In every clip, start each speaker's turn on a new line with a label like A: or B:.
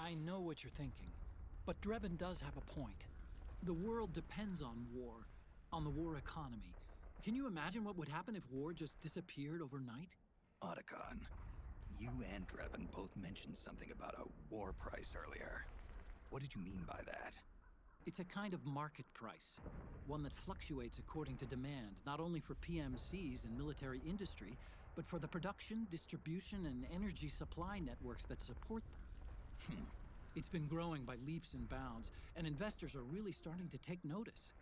A: I know what you're thinking, but Drebin does have a point. The world depends on war, on the war economy. Can you imagine what would happen if war just disappeared overnight?
B: Otacon, you and Drebin both mentioned something about a war price earlier. What did you mean by that?
A: It's a kind of market price, one that fluctuates according to demand, not only for PMCs and military industry, but for the production, distribution, and energy supply networks that support them. It's been growing by leaps and bounds, and investors are really starting to take notice.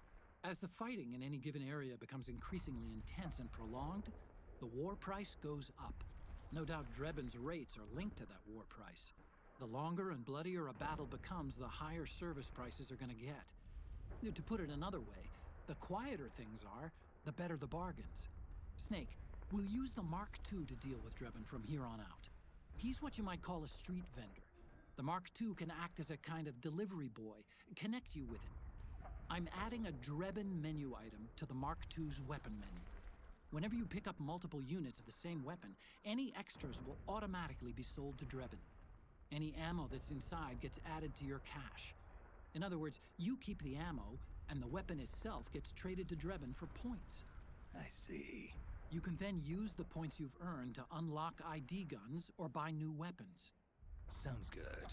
A: As the fighting in any given area becomes increasingly intense and prolonged, the war price goes up. No doubt Drebin's rates are linked to that war price. The longer and bloodier a battle becomes, the higher service prices are going to get. To put it another way, the quieter things are, the better the bargains. Snake, we'll use the Mark II to deal with Drebin from here on out. He's what you might call a street vendor. The Mark II can act as a kind of delivery boy, connect you with him. I'm adding a Drebin menu item to the Mark II's weapon menu. Whenever you pick up multiple units of the same weapon, any extras will automatically be sold to Drebin. Any ammo that's inside gets added to your cache. In other words, you keep the ammo, and the weapon itself gets traded to Drebin for points.
B: I see.
A: You can then use the points you've earned to unlock ID guns or buy new weapons.
B: Sounds good.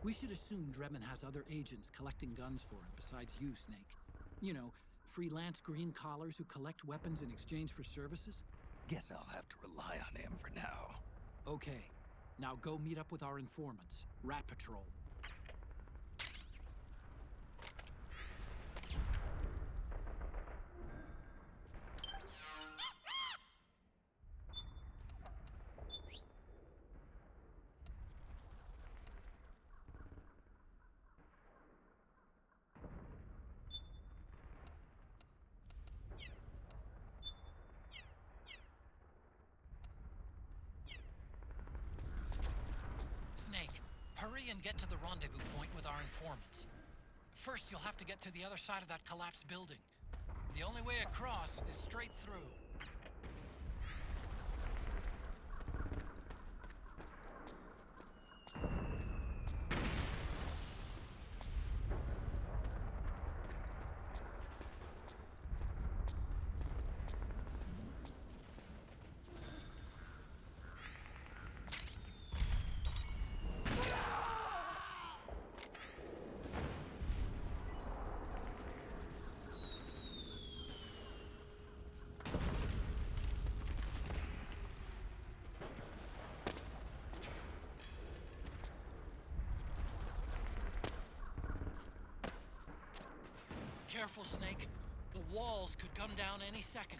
A: We should assume Drebin has other agents collecting guns for him besides you, Snake. You know, freelance green collars who collect weapons in exchange for services?
B: Guess I'll have to rely on him for now.
A: Okay, now go meet up with our informants, Rat Patrol. Snake, hurry and get to the rendezvous point with our informants. First, you'll have to get to the other side of that collapsed building. The only way across is straight through. Careful, Snake. The walls could come down any second.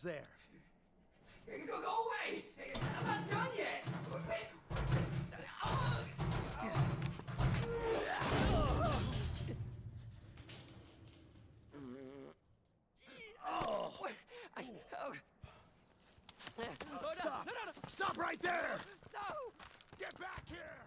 C: Who's there?
D: Go away! I'm not done yet!
C: Stop! Stop right there!
D: No!
C: Get back here!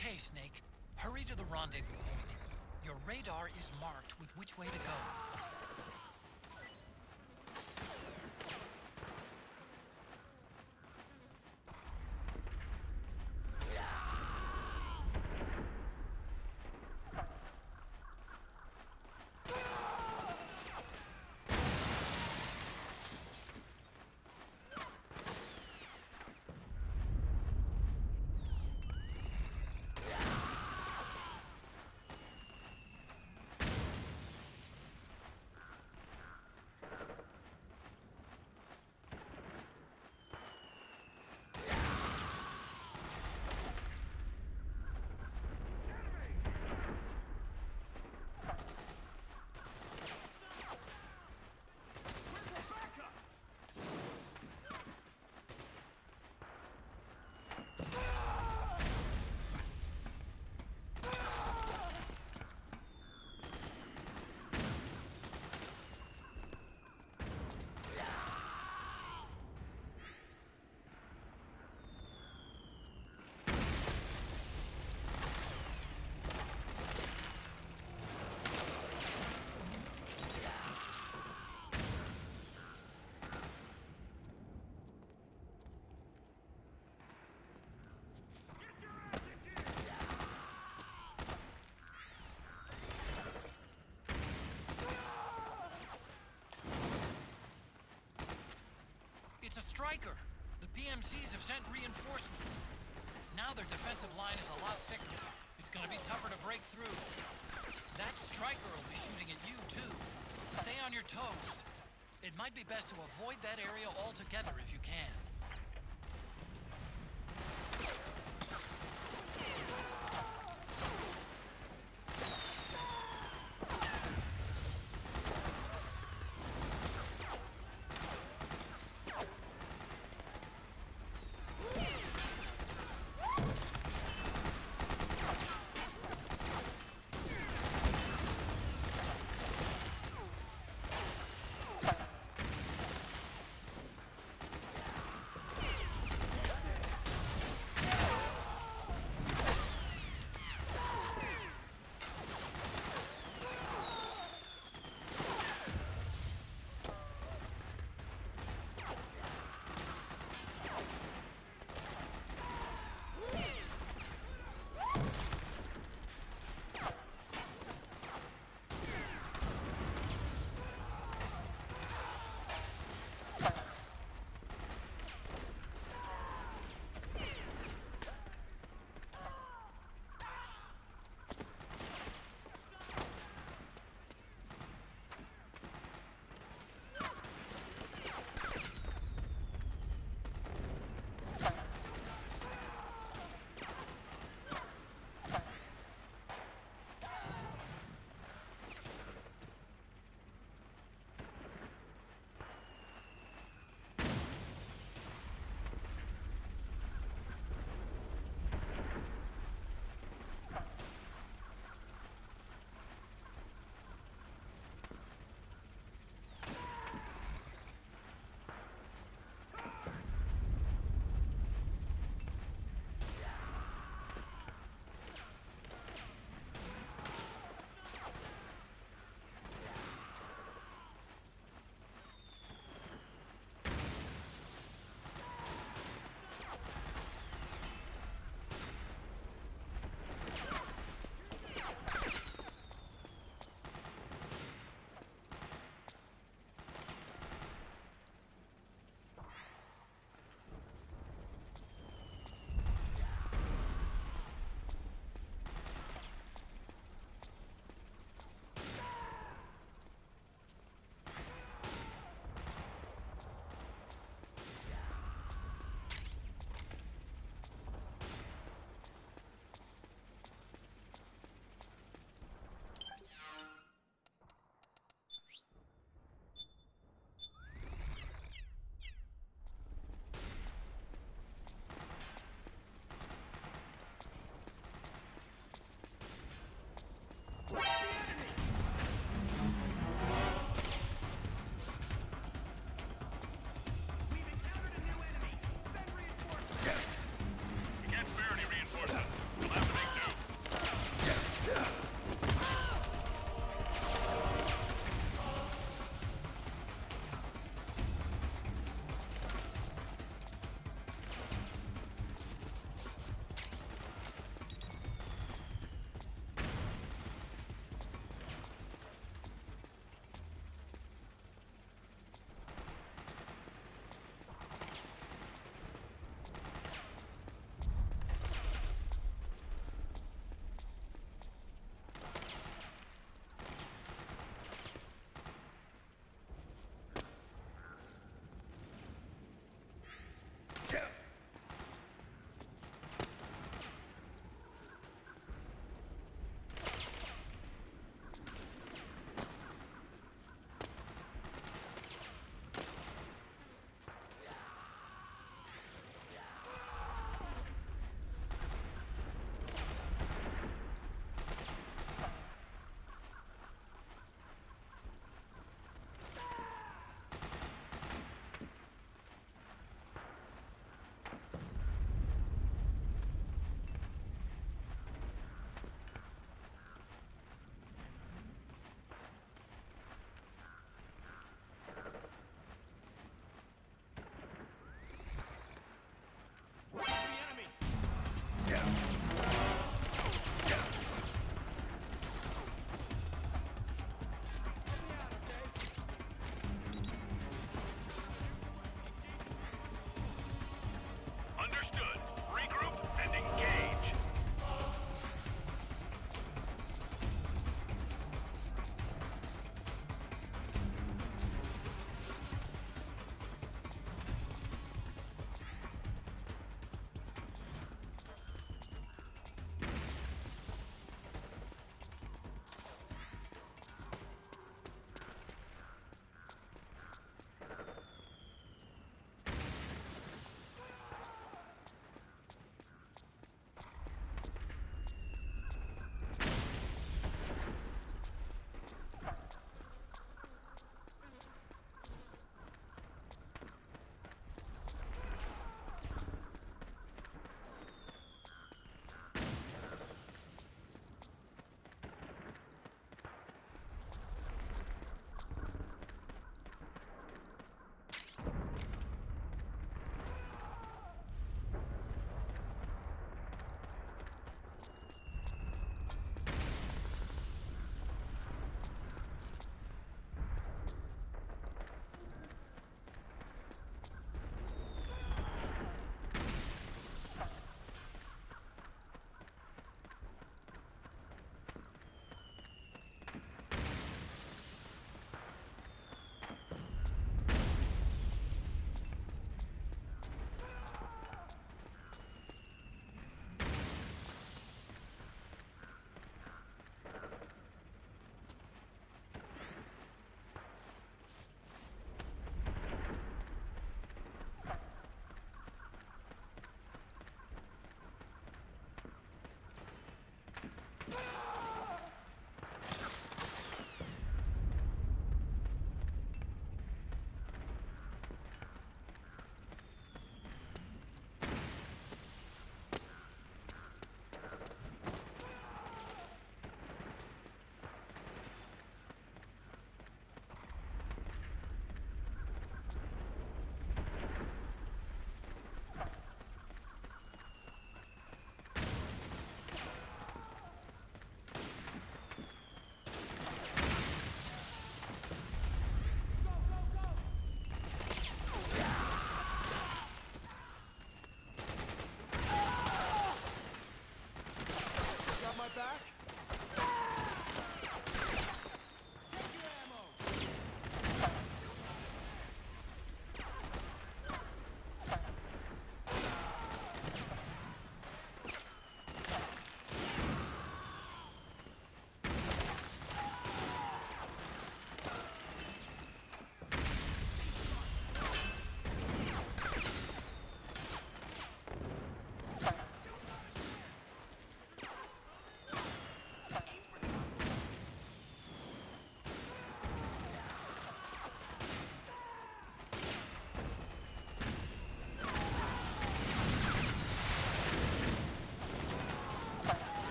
A: Okay, Snake. Hurry to the rendezvous point. Your radar is marked with which way to go. It's a striker. The PMCs have sent reinforcements. Now their defensive line is a lot thicker. It's gonna be tougher to break through. That striker will be shooting at you, too. Stay on your toes. It might be best to avoid that area altogether if you can.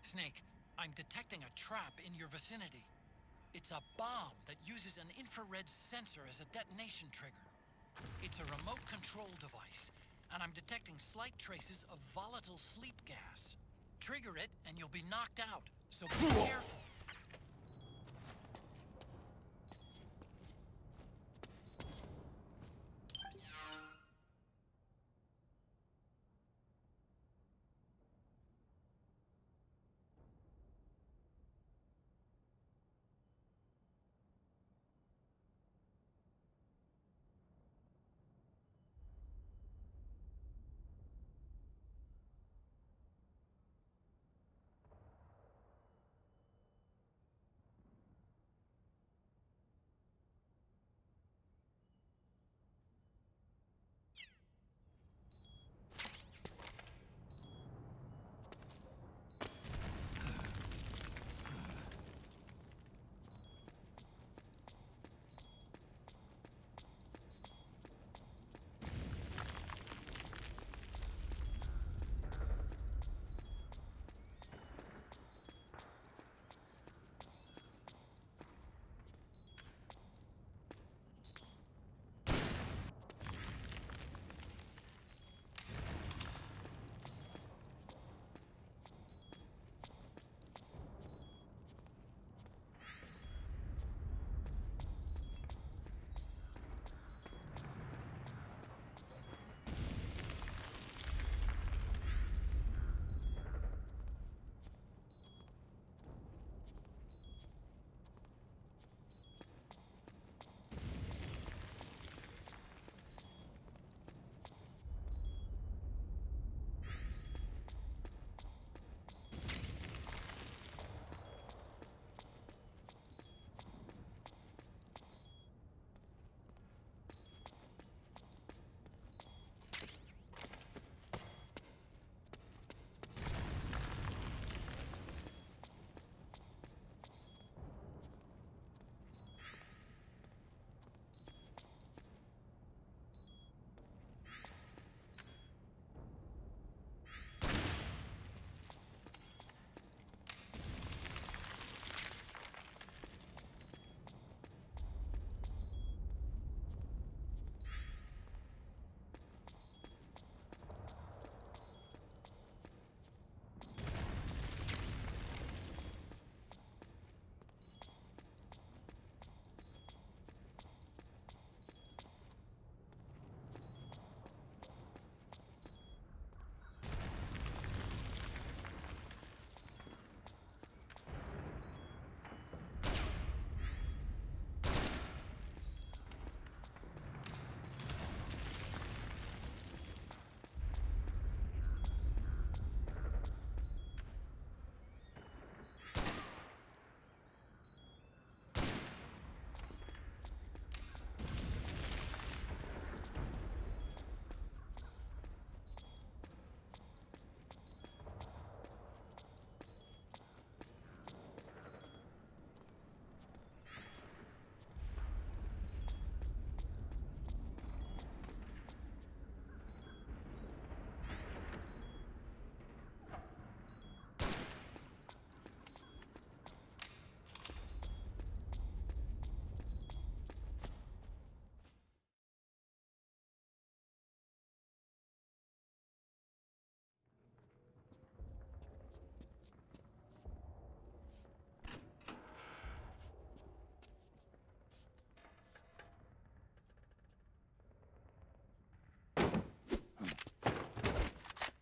A: Snake, I'm detecting a trap in your vicinity. It's a bomb that uses an infrared sensor as a detonation trigger. It's a remote control device, and I'm detecting slight traces of volatile sleep gas. Trigger it, and you'll be knocked out, so be careful.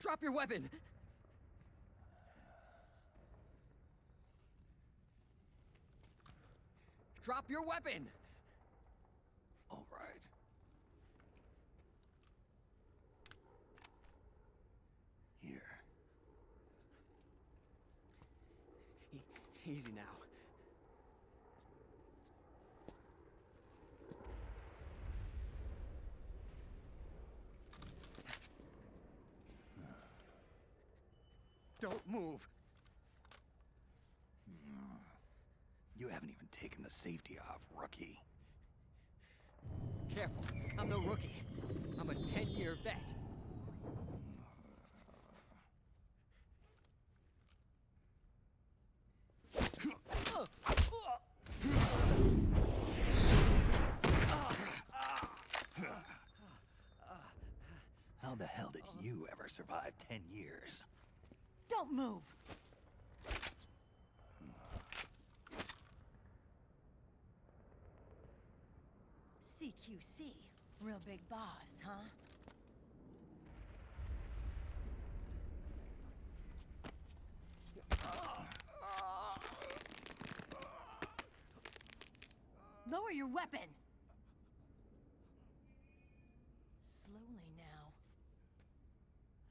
E: Drop your weapon! Drop your weapon!
B: All right. Here.
E: Easy now. Don't move.
B: You haven't even taken the safety off, rookie.
E: Careful. I'm no rookie. I'm a 10-year vet.
B: you ever survive 10 years.
F: Don't move! CQC. Real big boss, huh? Lower your weapon! Slowly now.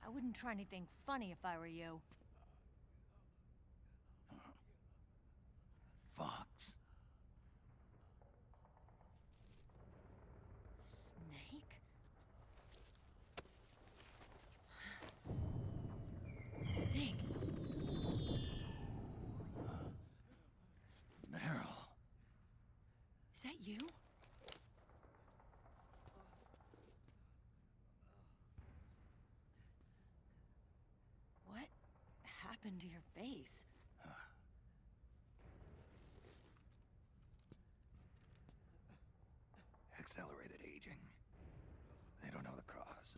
F: I wouldn't try anything funny if I were you.
B: Fox.
F: Snake? Snake?
B: Meryl.
F: Is that you? What happened to your face?
B: Accelerated aging. They don't know the cause.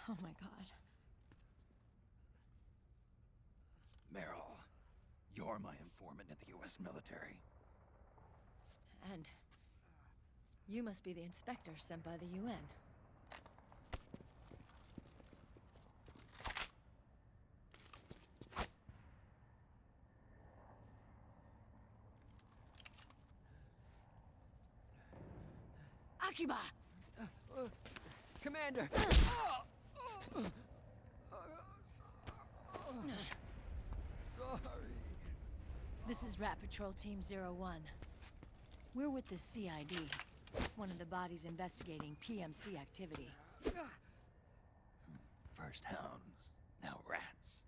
F: Oh my god.
B: Meryl, you're my informant in the US military.
F: And you must be the inspector sent by the UN. Akiba!
E: Commander! Sorry.
F: This is Rat Patrol Team 01. We're with the CID, one of the bodies investigating PMC activity.
B: First hounds, now rats.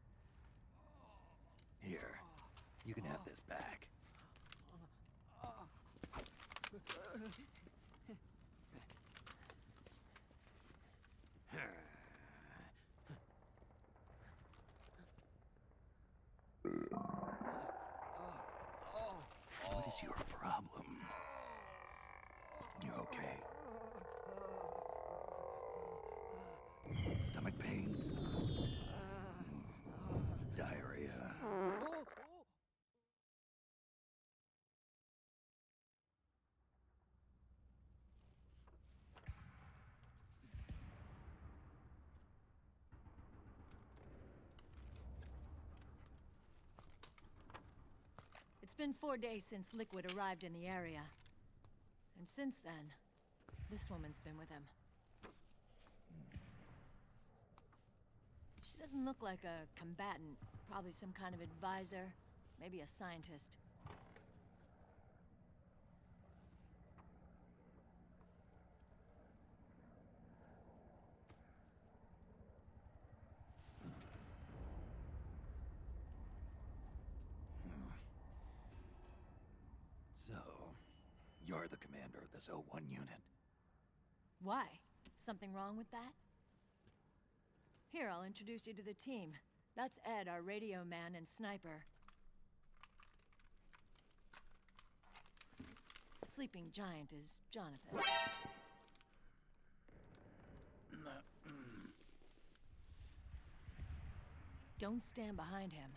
B: Here, you can have this back. What is your problem? You okay? Stomach pains? Diarrhea?
F: It's been 4 days since Liquid arrived in the area. And since then, this woman's been with him. She doesn't look like a combatant. Probably some kind of advisor, maybe a scientist.
B: So, you're the commander of this O1 unit.
F: Why? Something wrong with that? Here, I'll introduce you to the team. That's Ed, our radio man and sniper. Sleeping Giant is Jonathan. Don't stand behind him.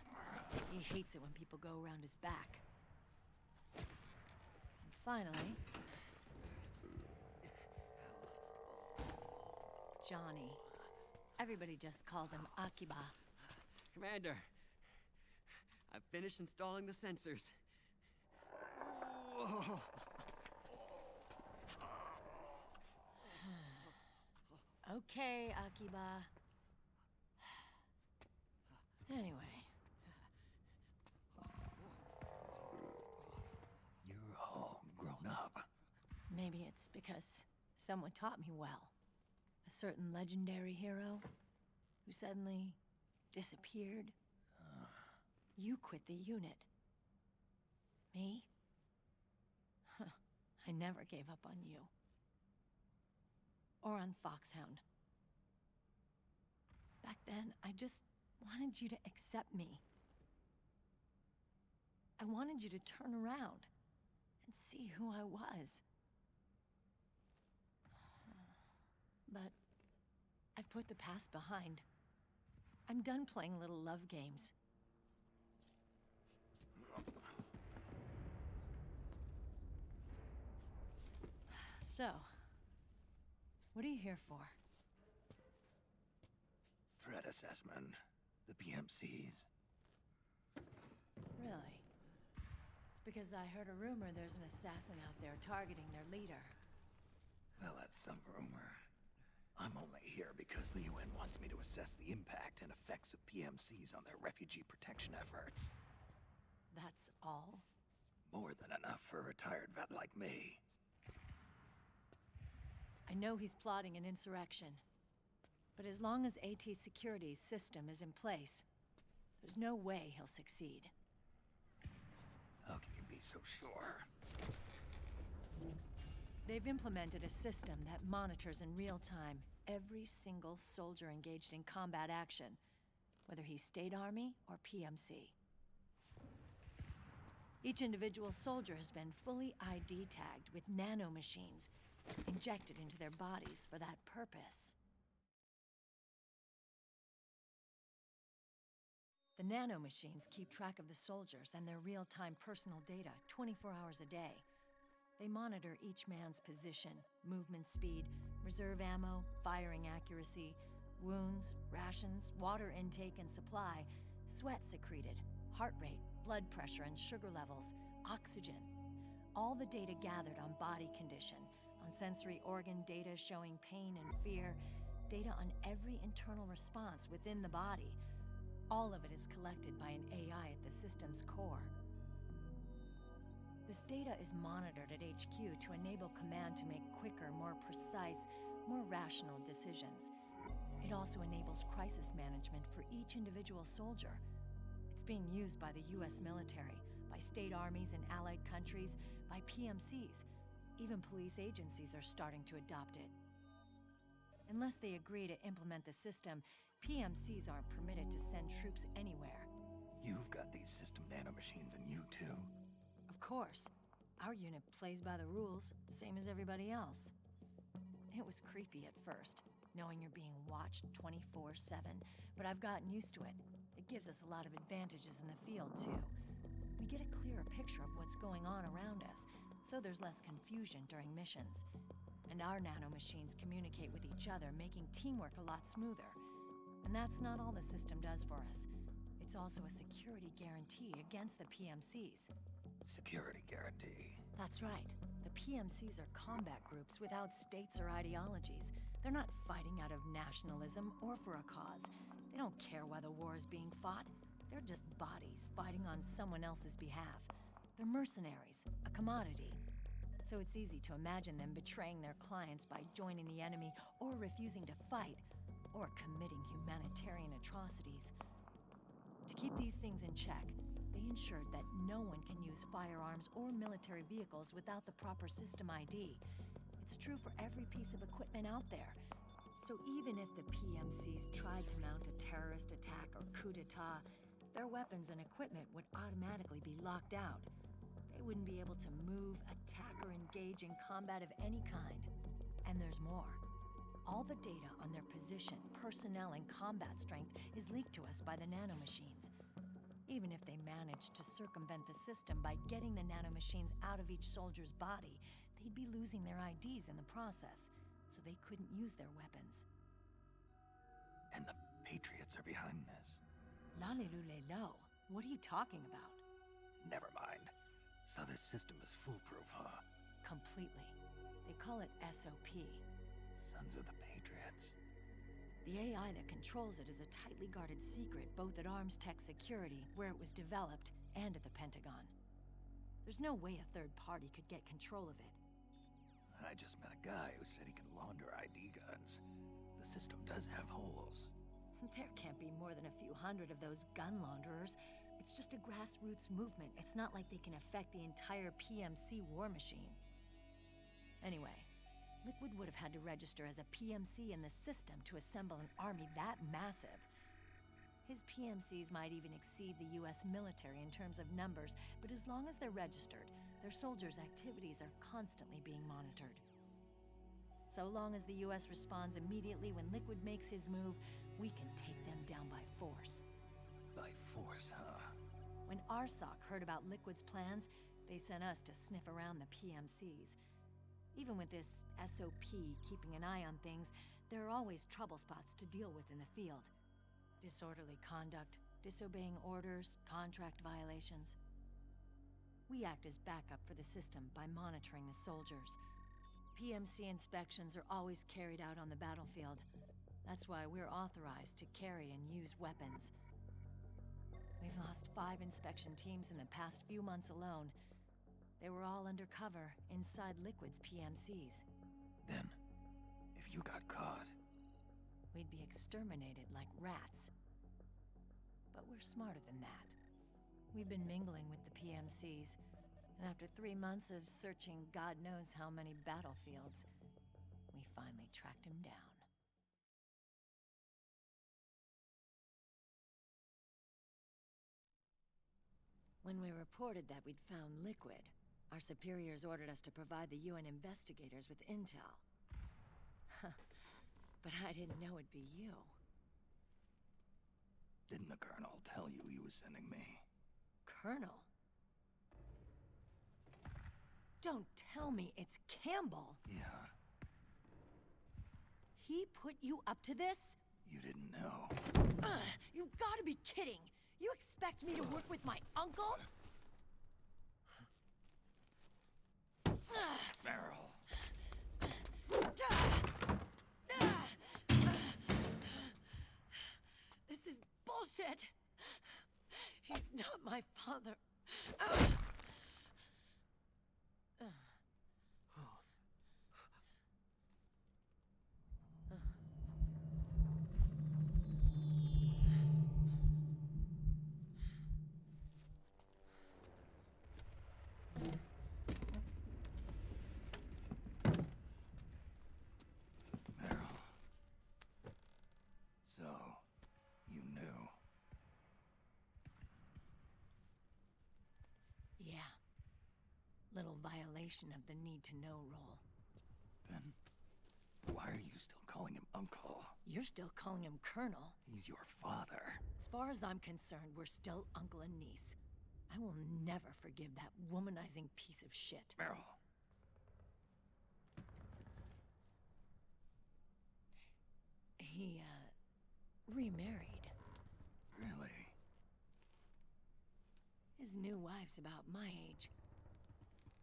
F: He hates it when people go around his back. And finally... Johnny. Everybody just calls him Akiba.
E: Commander, I've finished installing the sensors.
F: Okay, Akiba. Anyway.
B: You're all grown up.
F: Maybe it's because someone taught me well. A certain legendary hero who suddenly disappeared. You quit the unit. Me? I never gave up on you. Or on Foxhound. Back then, I just wanted you to accept me. I wanted you to turn around and see who I was. But I've put the past behind. I'm done playing little love games. So, what are you here for?
B: Threat assessment. The PMCs.
F: Really? Because I heard a rumor there's an assassin out there targeting their leader.
B: Well, that's some rumor. I'm only here because the UN wants me to assess the impact and effects of PMCs on their refugee protection efforts.
F: That's all?
B: More than enough for a retired vet like me.
F: I know he's plotting an insurrection. But as long as AT Security's system is in place, there's no way he'll succeed.
B: How can you be so sure?
F: They've implemented a system that monitors in real time every single soldier engaged in combat action, whether he's State Army or PMC. Each individual soldier has been fully ID tagged with nanomachines injected into their bodies for that purpose. The nanomachines keep track of the soldiers and their real-time personal data 24 hours a day. They monitor each man's position, movement speed, reserve ammo, firing accuracy, wounds, rations, water intake and supply, sweat secreted, heart rate, blood pressure and sugar levels, oxygen. All the data gathered on body condition, on sensory organ data showing pain and fear, data on every internal response within the body. All of it is collected by an AI at the system's core. This data is monitored at HQ to enable command to make quicker, more precise, more rational decisions. It also enables crisis management for each individual soldier. It's being used by the US military, by state armies in allied countries, by PMCs. Even police agencies are starting to adopt it. Unless they agree to implement the system, PMCs aren't permitted to send troops anywhere.
B: You've got these system nanomachines in you, too.
F: Of course. Our unit plays by the rules, same as everybody else. It was creepy at first, knowing you're being watched 24/7, but I've gotten used to it. It gives us a lot of advantages in the field, too. We get a clearer picture of what's going on around us, so there's less confusion during missions. And our nanomachines communicate with each other, making teamwork a lot smoother. And that's not all the system does for us. It's also a security guarantee against the PMCs.
B: Security guarantee.
F: That's right. The PMCs are combat groups without states or ideologies. They're not fighting out of nationalism or for a cause. They don't care why the war is being fought. They're just bodies fighting on someone else's behalf. They're mercenaries, a commodity. So it's easy to imagine them betraying their clients by joining the enemy or refusing to fight, or committing humanitarian atrocities. To keep these things in check, they ensured that no one can use firearms or military vehicles without the proper system ID. It's true for every piece of equipment out there. So even if the PMCs tried to mount a terrorist attack or coup d'etat, their weapons and equipment would automatically be locked out. They wouldn't be able to move, attack, or engage in combat of any kind. And there's more. All the data on their position, personnel, and combat strength is leaked to us by the nanomachines. Even if they managed to circumvent the system by getting the nanomachines out of each soldier's body, they'd be losing their IDs in the process, so they couldn't use their weapons.
B: And the Patriots are behind this.
F: Lalilulelo, what are you talking about?
B: Never mind. So this system is foolproof, huh?
F: Completely. They call it SOP.
B: Sons of the Patriots.
F: The AI that controls it is a tightly guarded secret, both at Arms Tech Security, where it was developed, and at the Pentagon. There's no way a third party could get control of it.
B: I just met a guy who said he can launder ID guns. The system does have holes.
F: There can't be more than a few hundred of those gun launderers. It's just a grassroots movement. It's not like they can affect the entire PMC war machine. Anyway, Liquid would have had to register as a PMC in the system to assemble an army that massive. His PMCs might even exceed the US military in terms of numbers, but as long as they're registered, their soldiers' activities are constantly being monitored. So long as the US responds immediately when Liquid makes his move, we can take them down by force.
B: By force, huh?
F: When RSOC heard about Liquid's plans, they sent us to sniff around the PMCs. Even with this SOP keeping an eye on things, there are always trouble spots to deal with in the field. Disorderly conduct, disobeying orders, contract violations. We act as backup for the system by monitoring the soldiers. PMC inspections are always carried out on the battlefield. That's why we're authorized to carry and use weapons. We've lost 5 inspection teams in the past few months alone. They were all undercover inside Liquid's PMCs.
B: Then, if you got caught,
F: We'd be exterminated like rats. But we're smarter than that. We've been mingling with the PMCs, and after 3 months of searching God knows how many battlefields, we finally tracked him down. When we reported that we'd found Liquid, our superiors ordered us to provide the UN investigators with intel. But I didn't know it'd be you.
B: didn't the Colonel tell you he was sending me?
F: Colonel? Don't tell me it's Campbell.
B: Yeah,
F: He put you up to this?
B: you didn't know.
F: You've gotta be kidding! You expect me to work with my uncle?
B: Meryl.
F: This is bullshit! He's not my father.
B: Meryl. So, you knew.
F: Yeah. Little violation of the need-to-know rule.
B: Then, why are you still calling him Uncle?
F: You're still calling him Colonel.
B: He's your father.
F: As far as I'm concerned, we're still uncle and niece. I will never forgive that womanizing piece of shit.
B: Meryl.
F: He, remarried.
B: Really?
F: His new wife's about my age.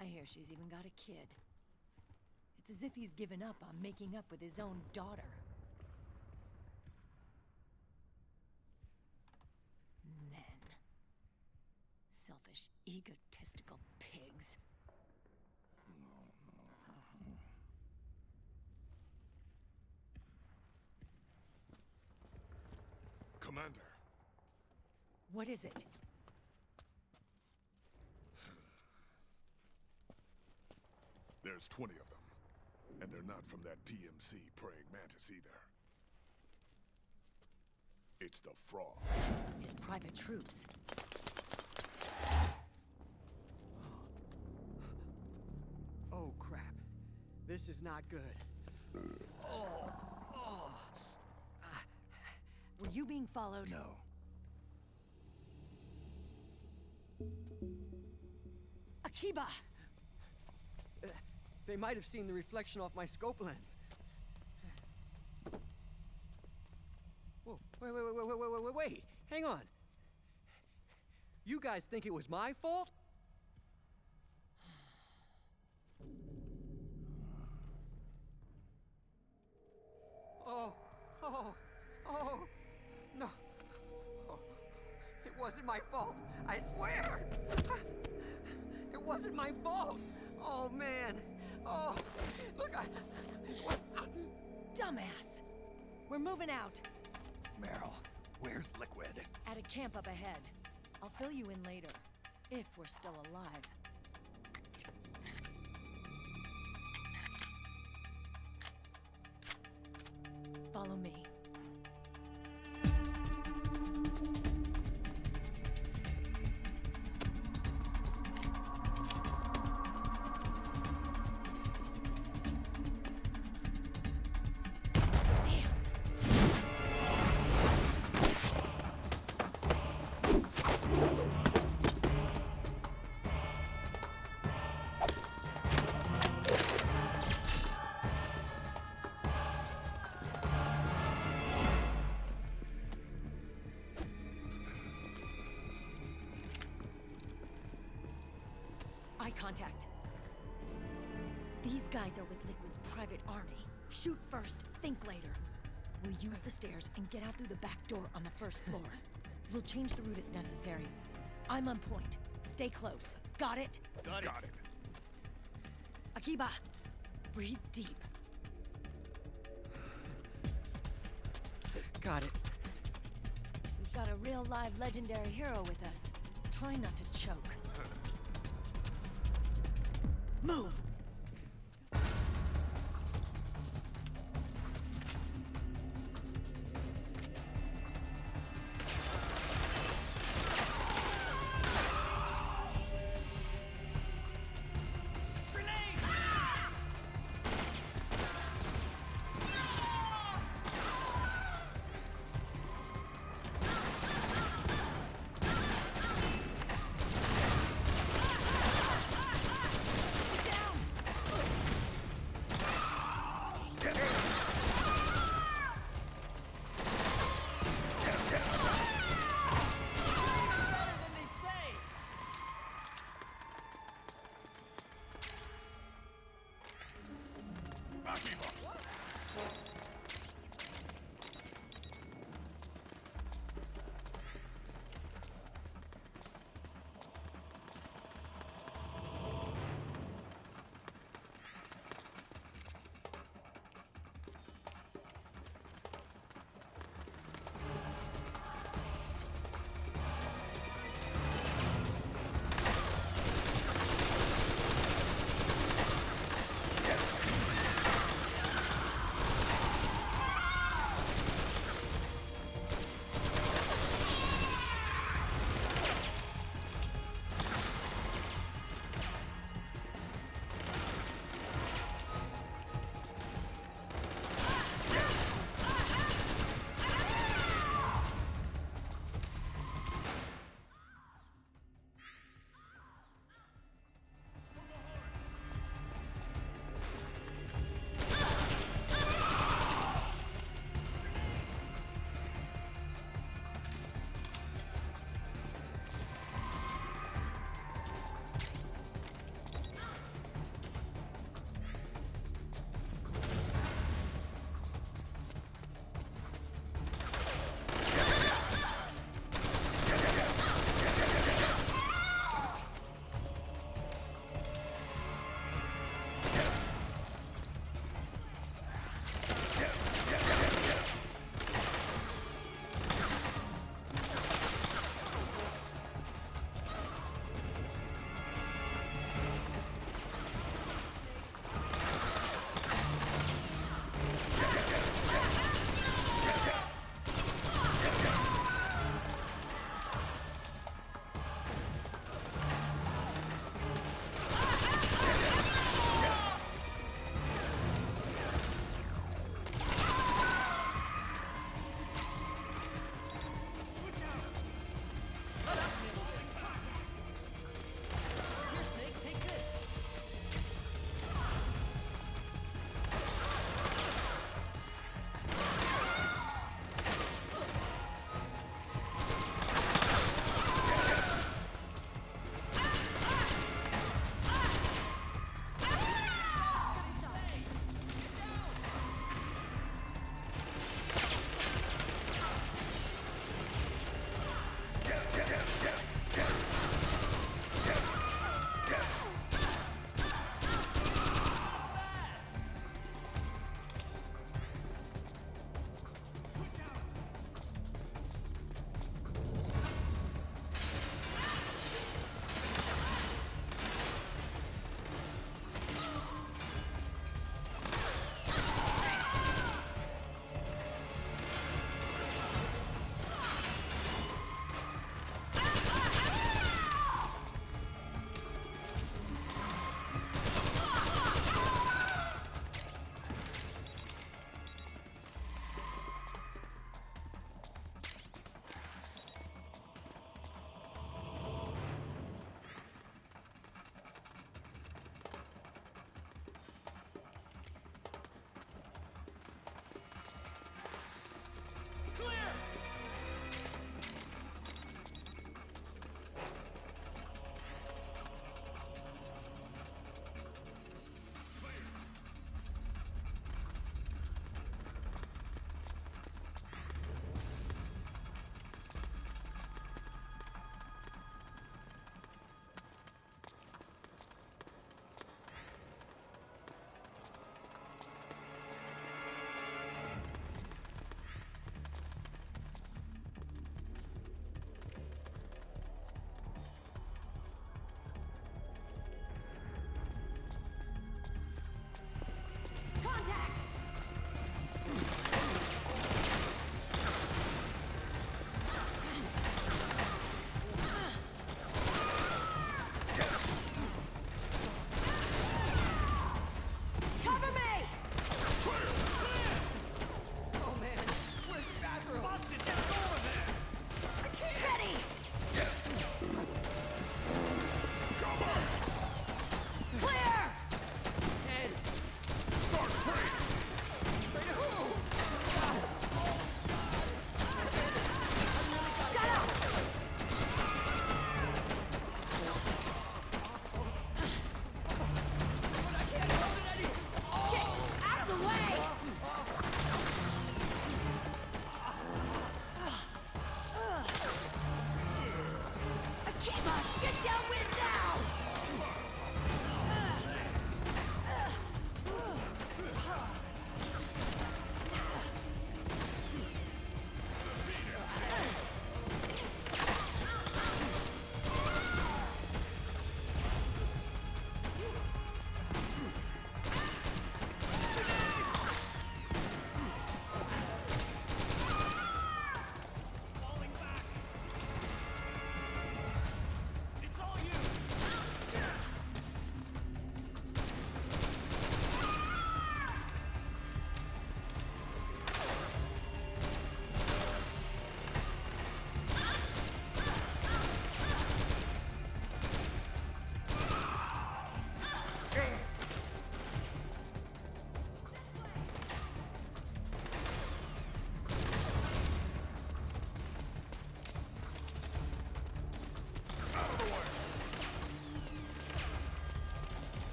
F: I hear she's even got a kid. It's as if he's given up on making up with his own daughter. Men. Selfish, egotistical pigs.
C: Commander,
F: What is it?
C: there's 20 of them. And they're not from that PMC praying mantis either. It's the Frog.
F: His private troops.
E: Oh, crap. This is not good.
F: Were you being followed?
B: No.
F: Akiba!
E: They might have seen the reflection off my scope lens. Whoa, wait. Hang on. You guys think it was my fault? No. Oh, it wasn't my fault. I swear! It wasn't my fault. Oh, man. Oh, look,
F: Dumbass! We're moving out.
B: Meryl, where's Liquid?
F: At a camp up ahead. I'll fill you in later. If we're still alive. Follow me. contact. These guys are with Liquid's private army. Shoot first, think later. We'll use the stairs and get out through the back door on the first floor. We'll change the route as necessary. I'm on point. Stay close. Got it?
C: Got it.
F: Akiba, breathe deep.
E: Got it.
F: We've got a real live legendary hero with us. Try not to choke. Move!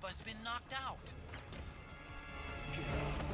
A: Alpha's been knocked out.
B: Get up.